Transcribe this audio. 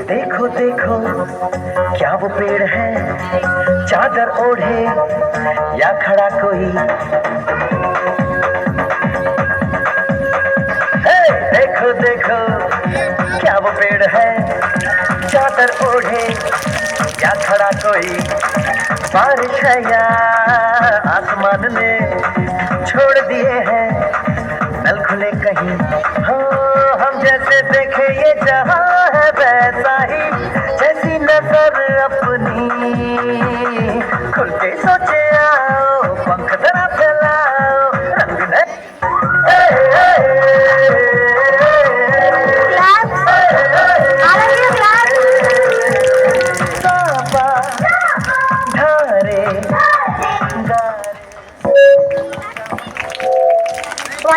देखो देखो क्या वो पेड़ है, चादर ओढ़े या खड़ा कोई। हे देखो देखो क्या वो पेड़ है, चादर ओढ़े या खड़ा कोई। बारिश है या आसमान ने छोड़ दिए हैं नल खुले कहीं। हो हम जैसे देखे ये जहां